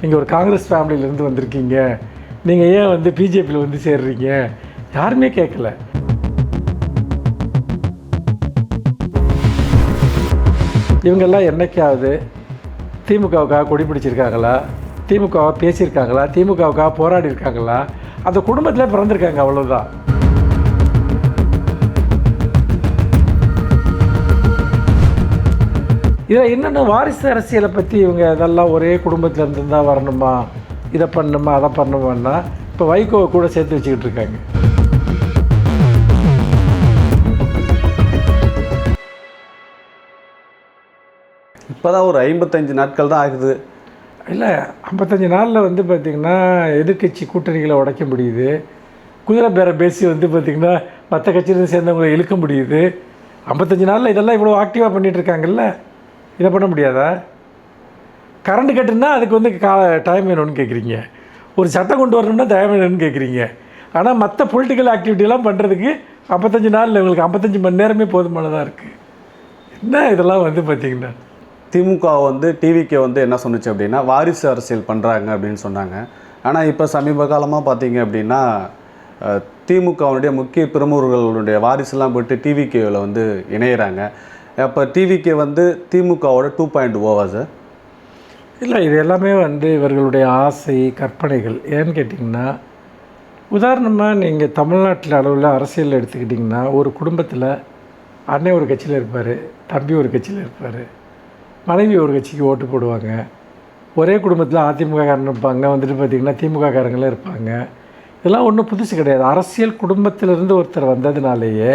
நீங்கள் ஒரு காங்கிரஸ் ஃபேமிலியிலேருந்து வந்திருக்கீங்க, நீங்கள் ஏன் வந்து பிஜேபியில் வந்து சேர்றீங்க, யாருமே கேட்கல. இவங்கெல்லாம் என்னைக்காவது திமுகவுக்காக கொடி பிடிச்சிருக்காங்களா, திமுகவை பேசியிருக்காங்களா, திமுகவுக்காக போராடி இருக்காங்களா? அந்த குடும்பத்தில் பிறந்திருக்காங்க, அவ்வளோதான். இதில் என்னென்ன வாரிசு அரசியலை பற்றி இவங்க இதெல்லாம் ஒரே குடும்பத்தில் இருந்து தான் வரணுமா, இதை பண்ணணுமா, அதை பண்ணணுமான்னா இப்போ வைகோவை கூட சேர்த்து வச்சுக்கிட்டு இருக்காங்க. இப்போ தான் ஒரு 55 நாட்கள் தான் ஆகுது. இல்லை, 55 நாளில் வந்து பார்த்திங்கன்னா எதிர்கட்சி கூட்டணிகளை உடைக்க முடியுது. குதிரை பேரை பேசி வந்து பார்த்திங்கன்னா மற்ற கட்சியிலேருந்து சேர்ந்தவங்களை இழுக்க முடியுது. 55 நாளில் இதெல்லாம் இவ்வளோ ஆக்டிவாக பண்ணிகிட்ருக்காங்கல்ல, இதை பண்ண முடியாதா? கரண்ட் கட்டுன்னா அதுக்கு வந்து டைம் வேணும்னு கேட்குறீங்க, ஒரு சட்டம் கொண்டு வரணும்னா டைம் வேணும்னு கேட்குறீங்க. ஆனால் மற்ற பொலிட்டிக்கல் ஆக்டிவிட்டியெல்லாம் பண்ணுறதுக்கு 55 நாளில் உங்களுக்கு 55 மணி நேரமே போதுமானதாக இருக்குது. என்ன இதெல்லாம் வந்து பார்த்திங்கன்னா திமுக வந்து டிவிக்கு வந்து என்ன சொன்னிச்சு அப்படின்னா வாரிசு அரசியல் பண்ணுறாங்க அப்படின்னு சொன்னாங்க. ஆனால் இப்போ சமீப காலமாக பார்த்தீங்க அப்படின்னா திமுகவுடைய முக்கிய பிரமுகர்களுடைய வாரிசுலாம் போய்ட்டு டிவிகேவில் வந்து இணையிறாங்க. அப்போ டிவிகே வந்து திமுகவோட 2.0வா சார்? இல்லை, இது எல்லாமே வந்து இவர்களுடைய ஆசை, கற்பனைகள். ஏன்னு கேட்டிங்கன்னா, உதாரணமாக நீங்கள் தமிழ்நாட்டில் அளவில் அரசியல் எடுத்துக்கிட்டிங்கன்னா, ஒரு குடும்பத்தில் அண்ணன் ஒரு கட்சியில் இருப்பார், தம்பி ஒரு கட்சியில் இருப்பார், மனைவி ஒரு கட்சிக்கு ஓட்டு போடுவாங்க. ஒரே குடும்பத்தில் அதிமுககாரன் இருப்பாங்க, வந்துட்டு பார்த்திங்கன்னா திமுககாரங்களே இருப்பாங்க. இதெல்லாம் ஒன்றும் புதுசு கிடையாது. அரசியல் குடும்பத்திலேருந்து ஒருத்தர் வந்ததுனாலேயே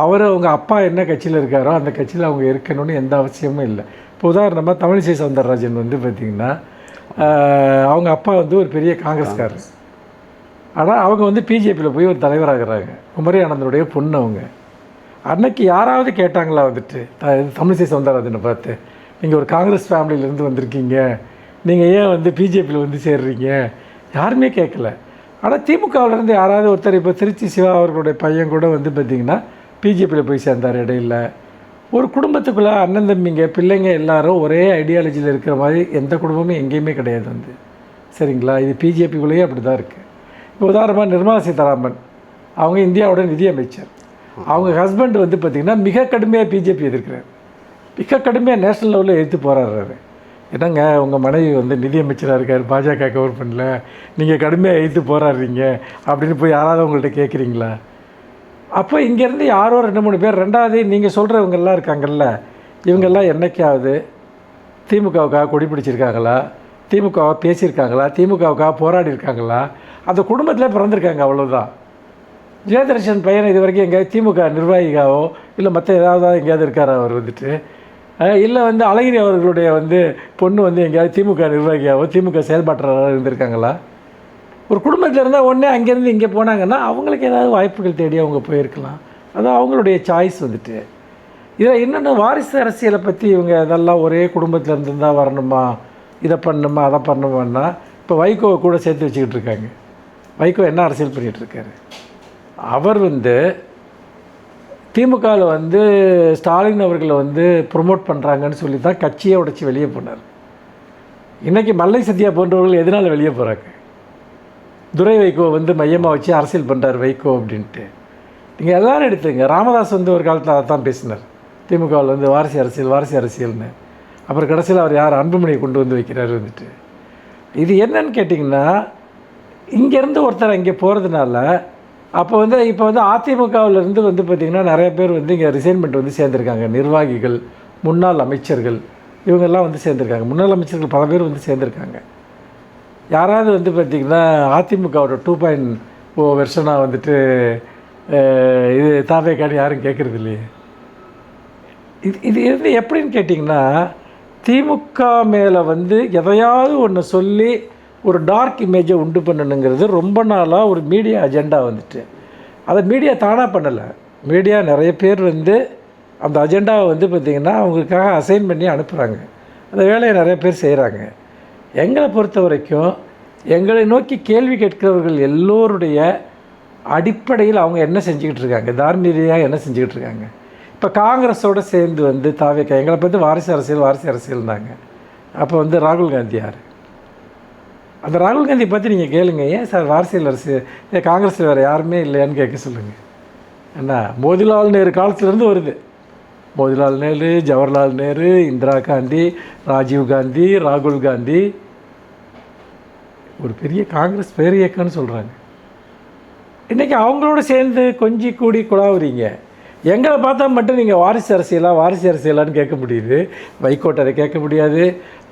அவங்க அப்பா என்ன கட்சியில் இருக்காரோ அந்த கட்சியில் அவங்க இருக்கணும்னு எந்த அவசியமும் இல்லை. இப்போ உதாரணமாக தமிழிசை சவுந்தரராஜன் வந்து பார்த்திங்கன்னா அவங்க அப்பா வந்து ஒரு பெரிய காங்கிரஸ்காரர். ஆனால் அவங்க வந்து பிஜேபியில் போய் ஒரு தலைவராகிறாங்க. குமரி ஆனந்தனுடைய பொண்ணு. அவங்க அன்னைக்கு யாராவது கேட்டாங்களா வந்துட்டு தமிழிசை சவுந்தரராஜனை பார்த்து, நீங்கள் ஒரு காங்கிரஸ் ஃபேமிலியிலேருந்து வந்திருக்கீங்க, நீங்கள் ஏன் வந்து பிஜேபியில் வந்து சேர்றீங்க? யாருமே கேட்கல. ஆனால் திமுகவிலேருந்து யாராவது ஒருத்தர், இப்போ திருச்சி சிவா அவர்களுடைய பையன் கூட வந்து பார்த்திங்கன்னா பிஜேபியில் போய் சேர்ந்தார். இடையில் ஒரு குடும்பத்துக்குள்ளே அண்ணன் தம்பிங்க பிள்ளைங்க எல்லாரும் ஒரே ஐடியாலஜியில் இருக்கிற மாதிரி எந்த குடும்பமும் எங்கேயுமே கிடையாது வந்து, சரிங்களா? இது பிஜேபிக்குள்ளேயே அப்படி தான் இருக்குது. இப்போ உதாரணமாக நிர்மலா சீதாராமன், அவங்க இந்தியாவோட நிதியமைச்சர். அவங்க ஹஸ்பண்ட் வந்து பார்த்திங்கன்னா மிக கடுமையாக பிஜேபி எதிர்க்கிறார், மிக கடுமையாக நேஷ்னல் லெவலில் எடுத்து போராடுறாரு. என்னங்க உங்கள் மனைவி வந்து நிதியமைச்சராக இருக்கார், பாஜக கவர்மெண்ட்டில், நீங்கள் கடுமையாக எதிர்த்து போராடுறீங்க அப்படின்னு போய் யாராவது உங்கள்கிட்ட கேட்குறீங்களா? அப்போ இங்கேருந்து யாரோ 2-3 பேர், ரெண்டாவது நீங்கள் சொல்கிறவங்கெல்லாம் இருக்காங்கல்ல, இவங்கெல்லாம் என்னைக்காவது திமுகவுக்காக கொடி பிடிச்சிருக்காங்களா, திமுகவை பேசியிருக்காங்களா, திமுகவுக்காக போராடி இருக்காங்களா? அந்த குடும்பத்தில் பிறந்திருக்காங்க, அவ்வளோதான். ஜெயதர்ஷன் பையன் இது வரைக்கும் எங்கேயாவது திமுக நிர்வாகிகாவோ இல்லை மற்ற ஏதாவது எங்கேயாவது இருக்கார் அவர் வந்துட்டு, இல்லை வந்து அழகிரி அவர்களுடைய வந்து பொண்ணு வந்து எங்கேயாவது திமுக நிர்வாகியாவோ திமுக செயல்பாட்டாளராக இருந்திருக்காங்களா? ஒரு குடும்பத்தில் இருந்தால் ஒன்றே அங்கேருந்து இங்கே போனாங்கன்னா அவங்களுக்கு ஏதாவது வாய்ப்புகள் தேடி அவங்க போயிருக்கலாம். அது அவங்களுடைய சாய்ஸ் வந்துட்டு. இதில் என்னென்ன வாரிசு அரசியலை பற்றி இவங்க இதெல்லாம் ஒரே குடும்பத்தில் இருந்து தான் வரணுமா, இதை பண்ணணுமா, அதை பண்ணணுமான்னா இப்போ வைகோவை கூட சேர்த்து வச்சுக்கிட்டு இருக்காங்க. வைகோ என்ன அரசியல் பண்ணிகிட்ருக்காரு? அவர் வந்து திமுகவில் வந்து ஸ்டாலின் அவர்களை வந்து ப்ரொமோட் பண்ணுறாங்கன்னு சொல்லி தான் கட்சியை உடைச்சி வெளியே போனார். இன்றைக்கி மல்லை சத்யா போன்றவர்கள் எதனால் வெளியே போகிறாங்க? துரை வைகோ வந்து மையமாக வச்சு அரசியல் பண்ணுறார் வைகோ அப்படின்ட்டு. நீங்கள் எல்லோரும் எடுத்துங்க. ராமதாஸ் வந்து ஒரு காலத்தில் அதை தான் பேசினார், திமுகவில் வந்து வாரிசு அரசியல்னு. அப்புறம் கடைசியில் அவர் யார், அன்புமணியை கொண்டு வந்து வைக்கிறார் வந்துட்டு. இது என்னன்னு கேட்டிங்கன்னா, இங்கேருந்து ஒருத்தர் இங்கே போகிறதுனால அப்போ வந்து இப்போ வந்து அதிமுகவிலேருந்து வந்து பார்த்திங்கன்னா நிறைய பேர் வந்து இங்கே ரிசைன்மெண்ட் வந்து சேர்ந்துருக்காங்க. நிர்வாகிகள், முன்னாள் அமைச்சர்கள், இவங்கெல்லாம் வந்து சேர்ந்துருக்காங்க. முன்னாள் அமைச்சர்கள் பல பேர் வந்து சேர்ந்துருக்காங்க. யாராவது வந்து பார்த்திங்கன்னா அதிமுகவோட 2.0 வெர்ஷனாக வந்துட்டு இது தாவேக்கான்னு யாரும் கேட்குறது இல்லையே. இது இது எப்படின்னு கேட்டிங்கன்னா, திமுக மேலே வந்து எதையாவது ஒன்று சொல்லி ஒரு டார்க் இமேஜை உண்டு பண்ணணுங்கிறது ரொம்ப நாளாக ஒரு மீடியா அஜெண்டா வந்துட்டு. அதை மீடியா தானாக பண்ணலை. மீடியா நிறைய பேர் வந்து அந்த அஜெண்டாவை வந்து பார்த்திங்கன்னா அவங்களுக்காக அசைன் பண்ணி அனுப்புகிறாங்க. அந்த வேலையை நிறைய பேர் செய்கிறாங்க. எங்களை பொறுத்த வரைக்கும் எங்களை நோக்கி கேள்வி கேட்கிறவர்கள் எல்லோருடைய அடிப்படையில் அவங்க என்ன செஞ்சுக்கிட்டு இருக்காங்க, தார்மீதியாக என்ன செஞ்சுக்கிட்டு இருக்காங்க. இப்போ காங்கிரஸோடு சேர்ந்து வந்து தாவேக்கா எங்களை பார்த்து வாரிசு அரசியல்னாங்க. அப்போ வந்து ராகுல் காந்தி யார்? அந்த ராகுல் காந்தி பற்றி நீங்கள் கேளுங்க, ஏன் சார் அரசியல் ஏன் காங்கிரஸில் வேறு யாருமே இல்லையான்னு கேட்க சொல்லுங்கள். என்ன மோதிலால் நேரு காலத்துலேருந்து வருது. மோதிலால் நேரு, ஜவஹர்லால் நேரு, இந்திரா காந்தி, ராஜீவ் காந்தி, ராகுல் காந்தி, ஒரு பெரிய காங்கிரஸ் பேர் இயக்கம்னு சொல்கிறாங்க. இன்றைக்கி அவங்களோட சேர்ந்து கொஞ்சி கூடி குழாவுறீங்க. எங்களை பார்த்தா மட்டும் நீங்கள் வாரிசு அரசியலான்னு கேட்க முடியுது. வைகோட்டை அதை கேட்க முடியாது.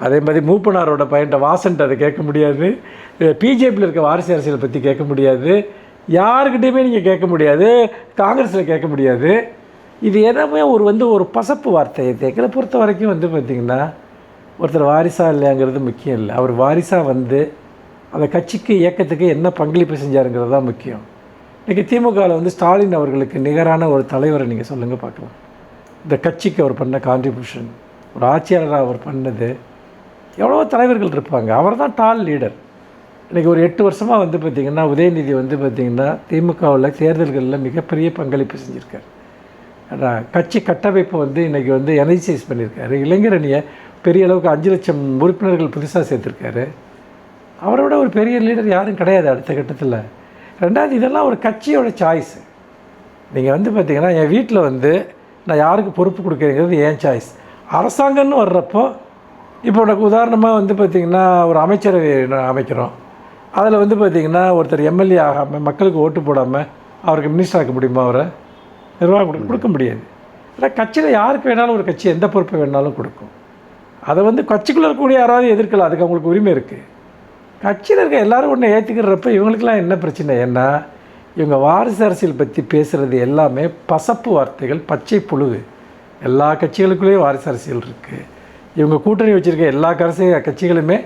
அதே மாதிரி மூப்பனாரோட பையன்ட்ட வாசன்ட்டு அதை கேட்க முடியாது. பிஜேபியில் இருக்க வாரிசு அரசியலை பற்றி கேட்க முடியாது. யாருக்கிட்டையுமே நீங்கள் கேட்க முடியாது. காங்கிரஸில் கேட்க முடியாது. இது எல்லாமே ஒரு பசப்பு வார்த்தை. எங்களை பொறுத்த வரைக்கும் பார்த்திங்கன்னா ஒருத்தர் வாரிசாக இல்லையாங்கிறது முக்கியம் இல்லை. அவர் வாரிசாக அந்த கட்சிக்கு இயக்கத்துக்கு என்ன பங்களிப்பு செஞ்சாருங்கிறது தான் முக்கியம். இன்றைக்கி திமுகவில் ஸ்டாலின் அவர்களுக்கு நிகரான ஒரு தலைவரை நீங்கள் சொல்லுங்கள் பார்க்கலாம். இந்த கட்சிக்கு அவர் பண்ண கான்ட்ரிபியூஷன், ஒரு ஆட்சியாளராக அவர் பண்ணது, எவ்வளோ தலைவர்கள் இருப்பாங்க. அவர் தான் டால் லீடர். இன்றைக்கி ஒரு 8 வருஷமாக பார்த்திங்கன்னா உதயநிதி பார்த்திங்கன்னா திமுகவில் தேர்தல்களில் மிகப்பெரிய பங்களிப்பு செஞ்சுருக்கார். கட்சி கட்டமைப்பு இன்றைக்கி எனர்ஜைஸ் பண்ணியிருக்காரு. இளைஞர் அணியை பெரிய அளவுக்கு 5 லட்சம் உறுப்பினர்கள் புதுசாக சேர்த்துருக்காரு. அவரோட ஒரு பெரிய லீடர் யாரும் கிடையாது அடுத்த கட்டத்தில். ரெண்டாவது, இதெல்லாம் ஒரு கட்சியோட சாய்ஸு. நீங்கள் பார்த்திங்கன்னா என் வீட்டில் நான் யாருக்கு பொறுப்பு கொடுக்குறேங்கிறது என் சாய்ஸ். அரசாங்கம்னு வர்றப்போ இப்போ உனக்கு உதாரணமாக பார்த்திங்கன்னா ஒரு அமைச்சரவை அமைக்கிறோம். அதில் பார்த்திங்கன்னா ஒருத்தர் எம்எல்ஏ ஆகாமல் மக்களுக்கு ஓட்டு போடாமல் அவருக்கு மினிஸ்டர் ஆக்க முடியுமா? அவரை நிர்வாகம் கொடுக்க முடியாது. ஆனால் கட்சியில் யாருக்கு வேணாலும் ஒரு கட்சி எந்த பொறுப்பை வேணாலும் கொடுக்கும். அதை கட்சிக்குள்ளே இருக்கக்கூடிய யாராவது எதிர்க்கலாம், அதுக்கு அவங்களுக்கு உரிமை இருக்குது. கட்சியில் இருக்க எல்லோரும் ஒன்று ஏற்றுக்கிறப்ப இவங்களுக்கெல்லாம் என்ன பிரச்சனை? ஏன்னா இவங்க வாரிசு அரசியல் பற்றி பேசுகிறது எல்லாமே பசப்பு வார்த்தைகள், பச்சை புழுகு. எல்லா கட்சிகளுக்குள்ளேயும் வாரிசு அரசியல் இருக்குது. இவங்க கூட்டணி வச்சுருக்க எல்லா கட்சிகளுமே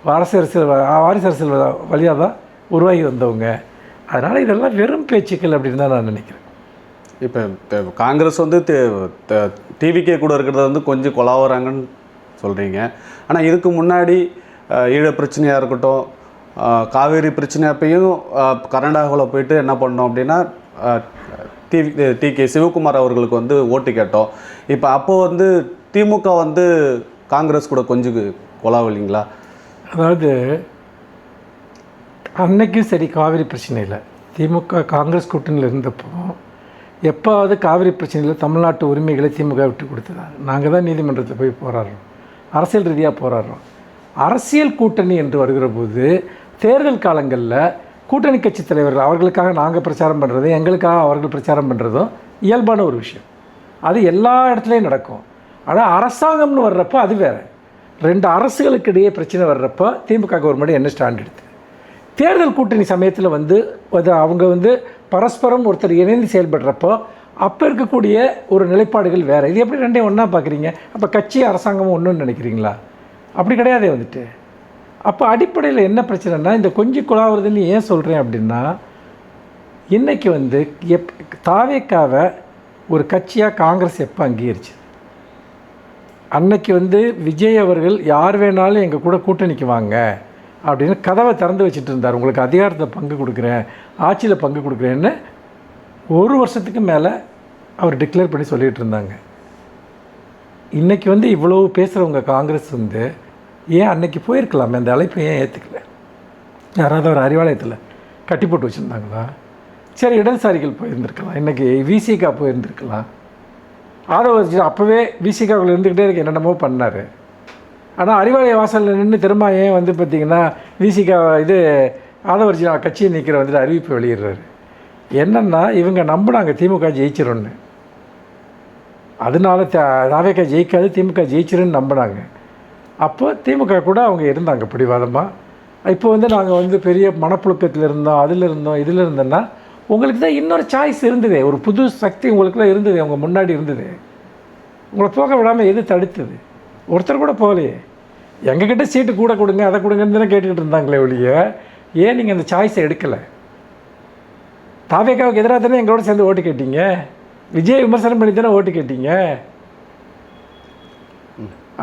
வாரிசு அரசியல் வழியாக தான் உருவாகி வந்தவங்க. அதனால் இதெல்லாம் வெறும் பேச்சுக்கள் அப்படின்னு தான் நான் நினைக்கிறேன். இப்போ காங்கிரஸ் டிவிக்கே கூட இருக்கிறத கொஞ்சம் கொலாவுறாங்கன்னு சொல்கிறீங்க. ஆனால் இதுக்கு முன்னாடி ஈழ பிரச்சனையாக இருக்கட்டும், காவேரி பிரச்சனை அப்பையும் கர்நாடகாவில் போயிட்டு என்ன பண்ணோம் அப்படின்னா டிகே சிவகுமார் அவர்களுக்கு ஓட்டு கேட்டோம். இப்போ அப்போது திமுக காங்கிரஸ் கூட கொஞ்சம் கொலாவில்லைங்களா? அதாவது அன்னைக்கும் சரி காவிரி பிரச்சனையில் திமுக காங்கிரஸ் கூட்டணியில் இருந்தப்போ எப்போது காவிரி பிரச்சனையில் தமிழ்நாட்டு உரிமைகளை திமுக விட்டு கொடுத்ததா? நாங்கள் தான் நீதிமன்றத்தில் போய் போராடுறோம், அரசியல் ரீதியாக போராடுறோம். அரசியல் கூட்டணி என்று வருகிற போது தேர்தல் காலங்களில் கூட்டணி கட்சி தலைவர்கள் அவர்களுக்காக நாங்கள் பிரச்சாரம் பண்ணுறதும் எங்களுக்காக அவர்கள் பிரச்சாரம் பண்ணுறதும் இயல்பான ஒரு விஷயம். அது எல்லா இடத்துலையும் நடக்கும். ஆனால் அரசாங்கம்னு வர்றப்போ அது வேறு. 2 அரசுகளுக்கு இடையே பிரச்சனை வர்றப்போ திமுக கவர்மெண்ட் என்ன ஸ்டாண்ட் எடுத்து தேர்தல் கூட்டணி சமயத்தில் அவங்க பரஸ்பரம் ஒருத்தர் இணைந்து செயல்படுறப்போ அப்போ இருக்கக்கூடிய ஒரு நிலைப்பாடுகள் வேறு. இது எப்படி ரெண்டையும் ஒன்றா பார்க்குறீங்க? அப்போ கட்சி அரசாங்கமும் ஒன்றுன்னு நினைக்கிறீங்களா? அப்படி கிடையாதே. அப்போ அடிப்படையில் என்ன பிரச்சனைனா, இந்த கொஞ்சம் குழாவுறதுன்னு ஏன் சொல்கிறேன் அப்படின்னா, இன்றைக்கி தாவேக்காவை ஒரு கட்சியாக காங்கிரஸ் எப்போ அங்கீகரிச்சு? அன்னைக்கு விஜய் அவர்கள் யார் வேணாலும் எங்கள் கூட கூட்டணிக்கு வாங்க அப்படின்னு கதவை திறந்து வச்சுட்டு இருந்தார். உங்களுக்கு அதிகாரத்தை பங்கு கொடுக்குறேன், ஆட்சியில் பங்கு கொடுக்குறேன்னு 1 வருஷத்துக்கு மேலே அவர் டிக்ளேர் பண்ணி சொல்லிகிட்டு இருந்தாங்க. இன்றைக்கி இவ்வளோ பேசுகிறவங்க காங்கிரஸ் ஏன் அன்னைக்கு போயிருக்கலாமே? அந்த அழைப்பை ஏன் ஏற்றுக்கல? யாராவது ஒரு அறிவாலயத்தில் கட்டி போட்டு வச்சுருந்தாங்களா? சரி, இடதுசாரிகள் போயிருந்துருக்கலாம், இன்றைக்கி விசிகா போயிருந்துருக்கலாம். ஆதரவு அப்போவே விசிகாவில் இருந்துக்கிட்டே என்னென்னமோ பண்ணார். ஆனால் அறிவாலய வாசலில் நின்று திரும்ப ஏன் பார்த்திங்கன்னா விசிகா ஆதவர்ஜினா கட்சியை நிற்கிற அறிவிப்பு வெளியிடுறாரு. என்னென்னா இவங்க நம்பினாங்க திமுக ஜெயிச்சிரும்னு. அதனால தாவேக்கா ஜெயிக்காது, திமுக ஜெயிச்சிருன்னு நம்பினாங்க. அப்போ திமுக கூட அவங்க இருந்தாங்க பிடிவாதமாக. இப்போ நாங்கள் பெரிய மனப்புழுக்கத்தில் இருந்தோம், அதில் இருந்தோம், இதில் இருந்தோன்னா உங்களுக்கு தான் இன்னொரு சாய்ஸ் இருந்தது, ஒரு புது சக்தி உங்களுக்குலாம் இருந்தது, அவங்க முன்னாடி இருந்தது. உங்களை போக விடாமல் எது தடுத்தது? ஒருத்தர் கூட போகலையே. எங்ககிட்ட சீட்டு கூட கொடுங்க, அதை கொடுங்கன்னு தானே கேட்டுக்கிட்டு இருந்தாங்களே ஒழிய, ஏன் நீங்கள் அந்த சாய்ஸை எடுக்கலை? தாவேக்காவுக்கு எதிராக தானே எங்களோட சேர்ந்து ஓட்டு கேட்டீங்க, விஜய் விமர்சனம் பண்ணி தானே ஓட்டு கேட்டீங்க.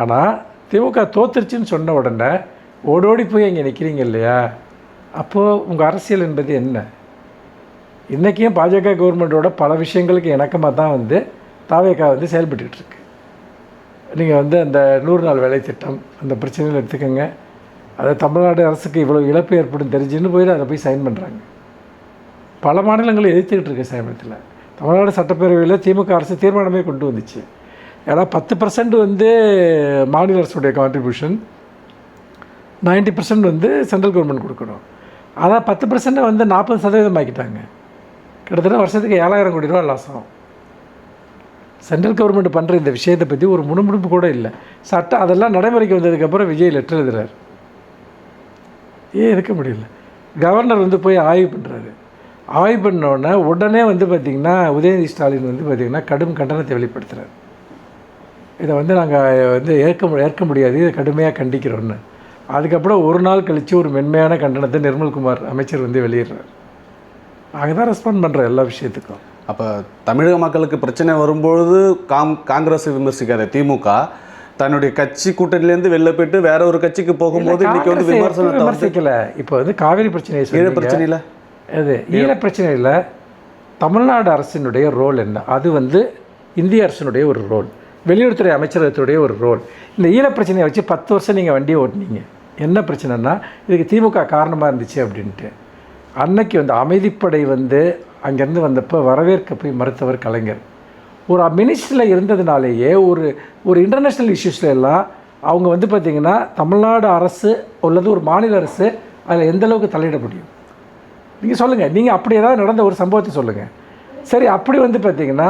ஆனால் திமுக தோத்துருச்சுன்னு சொன்ன உடனே ஓடோடி போய் அங்கே நிற்கிறீங்க இல்லையா? அப்போது உங்கள் அரசியல் என்பது என்ன? இன்றைக்கும் பாஜக கவர்மெண்ட்டோட பல விஷயங்களுக்கு இணக்கமாக தான் தாவேக்கா செயல்பட்டுருக்கு. நீங்கள் அந்த 100 நாள் வேலை திட்டம் அந்த பிரச்சனையில் எடுத்துக்கோங்க. அதை தமிழ்நாடு அரசுக்கு இவ்வளோ இழப்பு ஏற்படும் தெரிஞ்சுன்னு போயிட்டு அதை போய் சைன் பண்ணுறாங்க. பல மாநிலங்களும் எதிர்த்துக்கிட்டு இருக்க சமயத்தில் தமிழ்நாடு சட்டப்பேரவையில் திமுக அரசு தீர்மானமே கொண்டு வந்துச்சு. ஏன்னா 10% வந்து மாநில அரசுடைய கான்ட்ரிபியூஷன், 90% வந்து சென்ட்ரல் கவர்மெண்ட் கொடுக்கணும். அதான் 10% வந்து 40% ஆக்கிட்டாங்க. கிட்டத்தட்ட வருஷத்துக்கு 7,000 கோடி ரூபா லாஸ் ஆகும். சென்ட்ரல் கவர்மெண்ட் பண்ணுற இந்த விஷயத்தை பற்றி ஒரு முணுமுணுப்பு கூட இல்லை. சட்டம் அதெல்லாம் நடைமுறைக்கு வந்ததுக்கப்புறம் விஜய் லெட்டர் எழுதுறாரு. இருக்க முடியல. கவர்னர் வந்து போய் ஆய்வு பண்ணுறாரு. ஆய்வு பண்ணோன்னே உடனே வந்து பார்த்திங்கன்னா உதயநிதி ஸ்டாலின் வந்து பார்த்திங்கன்னா கடும் கண்டனத்தை வெளிப்படுத்துகிறார். இதை வந்து நாங்கள் வந்து ஏற்க முடியாது, இதை கடுமையாக கண்டிக்கிறோன்னு. அதுக்கப்புறம் ஒரு நாள் கழித்து ஒரு மென்மையான கண்டனத்தை நிர்மல்குமார் அமைச்சர் வந்து வெளியிடுறார். நாங்கள் தான் ரெஸ்பாண்ட் பண்ணுறோம் எல்லா விஷயத்துக்கும். அப்போ தமிழக மக்களுக்கு பிரச்சனை வரும்பொழுது காங்கிரஸ் விமர்சிக்காத திமுக தன்னுடைய கட்சி கூட்டணியிலேருந்து வெளில போயிட்டு வேற ஒரு கட்சிக்கு போகும்போது இன்னைக்கு வந்து விமர்சிக்கலை. இப்போ வந்து காவிரி பிரச்சனை பிரச்சனையில் அது ஈழ பிரச்சனையில் தமிழ்நாடு அரசினுடைய ரோல் என்ன? அது வந்து இந்திய அரசினுடைய ஒரு ரோல், வெளியுறவுத்துறை அமைச்சரகத்துடைய ஒரு ரோல். இந்த ஈழ பிரச்சனையை வச்சு 10 வருஷம் நீங்கள் வண்டியை ஓட்டினீங்க. என்ன பிரச்சனைனா இதுக்கு திமுக காரணமாக இருந்துச்சு அப்படின்ட்டு. அன்னைக்கு வந்து அமைதிப்படை வந்து அங்கேருந்து வந்தப்போ வரவேற்க போய் மறுத்தவர் கலைஞர். ஒரு மினிஸ்டரில் இருந்ததுனாலேயே ஒரு இன்டர்நேஷ்னல் இஷ்யூஸில் எல்லாம் அவங்க வந்து பார்த்திங்கன்னா தமிழ்நாடு அரசு உள்ளது ஒரு மாநில அரசு அதில் எந்தளவுக்கு தலையிட முடியும்? நீங்கள் சொல்லுங்கள். நீங்கள் அப்படி ஏதாவது நடந்த ஒரு சம்பவத்தை சொல்லுங்கள். சரி, அப்படி வந்து பார்த்திங்கன்னா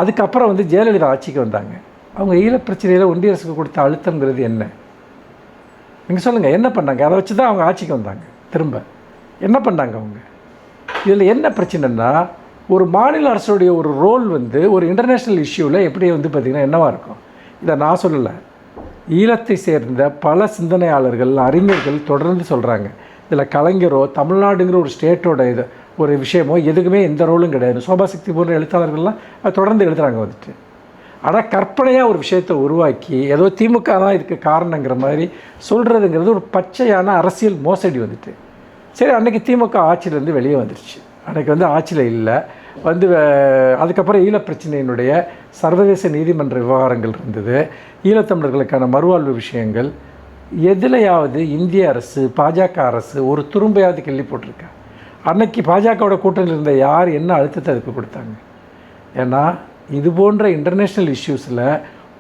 அதுக்கப்புறம் வந்து ஜெயலலிதா ஆட்சிக்கு வந்தாங்க. அவங்க ஈழ பிரச்சனையில் ஒன்றிய அரசுக்கு கொடுத்த அழுத்தங்கிறது என்ன? நீங்கள் சொல்லுங்கள், என்ன பண்ணாங்க? அதை வச்சு தான் அவங்க ஆட்சிக்கு வந்தாங்க. திரும்ப என்ன பண்ணாங்க அவங்க? இதில் என்ன பிரச்சனைன்னா ஒரு மாநில அரசுடைய ஒரு ரோல் வந்து ஒரு இன்டர்நேஷ்னல் இஷ்யூவில் எப்படி வந்து பார்த்திங்கன்னா என்னவாக இருக்கும்? இதை நான் சொல்லலை, ஈழத்தை சேர்ந்த பல சிந்தனையாளர்கள் அறிஞர்கள் தொடர்ந்து சொல்கிறாங்க. இதில் கலைஞரோ தமிழ்நாடுங்கிற ஒரு ஸ்டேட்டோட இது ஒரு விஷயமோ எதுக்குமே எந்த ரோலும் கிடையாது. சோபாசக்தி போன்ற எழுத்தாளர்கள்லாம் அது தொடர்ந்து எழுதுகிறாங்க வந்துட்டு. ஆனால் கற்பனையாக ஒரு விஷயத்தை உருவாக்கி ஏதோ திமுக தான் இதுக்கு காரணங்கிற மாதிரி சொல்கிறதுங்கிறது ஒரு பச்சையான அரசியல் மோசடி வந்துட்டு. சரி, அன்றைக்கி திமுக ஆட்சியிலேருந்து வெளியே வந்துடுச்சு. அன்றைக்கி வந்து ஆட்சியில் இல்லை வந்து அதுக்கப்புறம் ஈழப் பிரச்சனையினுடைய சர்வதேச நீதிமன்ற விவகாரங்கள் இருந்தது. ஈழத்தமிழர்களுக்கான மறுவாழ்வு விஷயங்கள் எதுலையாவது இந்திய அரசு பாஜக அரசு ஒரு துரும்பையாவது கிள்ளி போட்டிருக்கா? அன்னைக்கு பாஜகவோட கூட்டணியில் இருந்த யார் என்ன அழுத்தத்தை அதுக்கு கொடுத்தாங்க? ஏன்னா இது போன்ற இன்டர்நேஷ்னல் இஷ்யூஸில்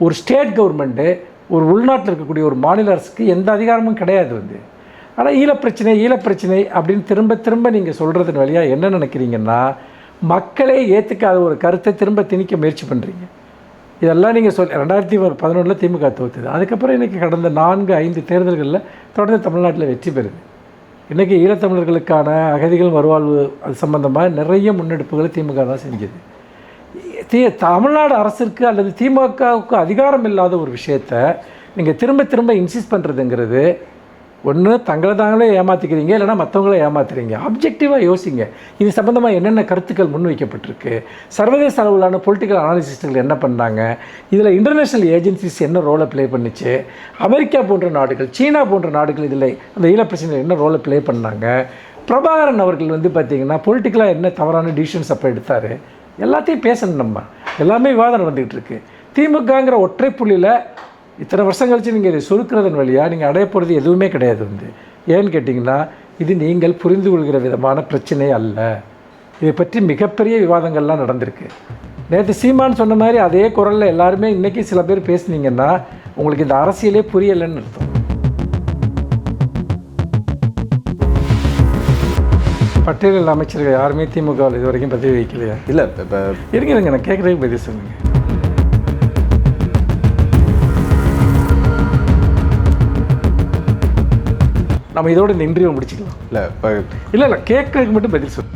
ஒரு ஸ்டேட் கவர்மெண்ட்டு ஒரு உள்நாட்டில் இருக்கக்கூடிய ஒரு மாநில அரசுக்கு எந்த அதிகாரமும் கிடையாது வந்து. ஆனால் ஈழப்பிரச்சனை அப்படின்னு திரும்ப நீங்கள் சொல்கிறதன் வழியாக என்ன நினைக்கிறீங்கன்னா மக்களே ஏற்றுக்காத ஒரு கருத்தை திரும்ப திணிக்க முயற்சி பண்ணுறீங்க. இதெல்லாம் நீங்கள் 2011 திமுக தோற்றுது. அதுக்கப்புறம் இன்றைக்கி கடந்த 4-5 தேர்தல்களில் தொடர்ந்து தமிழ்நாட்டில் வெற்றி பெறுது. இன்றைக்கி ஈழத்தமிழர்களுக்கான அகதிகள் மறுவாழ்வு அது சம்பந்தமாக நிறைய முன்னெடுப்புகளை திமுக தான் செஞ்சது. தமிழ்நாடு அரசிற்கு அல்லது திமுகவுக்கு அதிகாரம் இல்லாத ஒரு விஷயத்தை நீங்கள் திரும்ப இன்சிஸ்ட் பண்ணுறதுங்கிறது ஒன்று தங்களை தாங்களே ஏமாற்றிக்கிறீங்க, இல்லைனா மற்றவங்களே ஏமாத்துறீங்க. ஆப்ஜெக்டிவாக யோசிங்க. இது சம்மந்தமாக என்னென்ன கருத்துக்கள் முன்வைக்கப்பட்டிருக்கு, சர்வதேச அளவிலான பொலிட்டிக்கல் அனாலிசிஸ்ட்டுகள் என்ன பண்ணாங்க, இதில் இன்டர்நேஷ்னல் ஏஜென்சிஸ் என்ன ரோலை ப்ளே பண்ணிச்சு, அமெரிக்கா போன்ற நாடுகள் சீனா போன்ற நாடுகள் இதில் அந்த ஈழப்பிரச்சனையில் என்ன ரோலை ப்ளே பண்ணாங்க, பிரபாகரன் அவர்கள் வந்து பார்த்திங்கன்னா பொலிட்டிக்கலாக என்ன தவறான டிசிஷன்ஸ் அப்போ எடுத்தார், எல்லாத்தையும் பேசணும். நம்ம எல்லாமே விவாதம் நடந்துக்கிட்டு இருக்குது. திமுகங்கிற ஒற்றை புள்ளியில் இத்தனை வருஷம் கழித்து நீங்கள் இதை சுருக்கிறதன் வழியாக நீங்கள் அடைய போகிறது எதுவுமே கிடையாது வந்து. ஏன்னு கேட்டிங்கன்னா இது நீங்கள் புரிந்து கொள்கிற விதமான பிரச்சனை அல்ல. இதை பற்றி மிகப்பெரிய விவாதங்கள்லாம் நடந்திருக்கு. நேற்று சீமான் சொன்ன மாதிரி அதே குரலில் எல்லாருமே இன்றைக்கி சில பேர் பேசுனீங்கன்னா உங்களுக்கு இந்த அரசியலே புரியலைன்னு அர்த்தம். பட்டியலில் அமைச்சர்கள் யாருமே திமுகவில் இது வரைக்கும் பதவி வைக்கலையா? இல்லை, இப்போ இருங்க நான் கேட்குறதுக்கு பதில் சொல்லுங்கள். நம்ம இதோட இந்த இன்டர்வியூ முடிச்சுக்கலாம். இல்லை, இல்லை கேட்குறதுக்கு மட்டும் பதில் சொல்லு.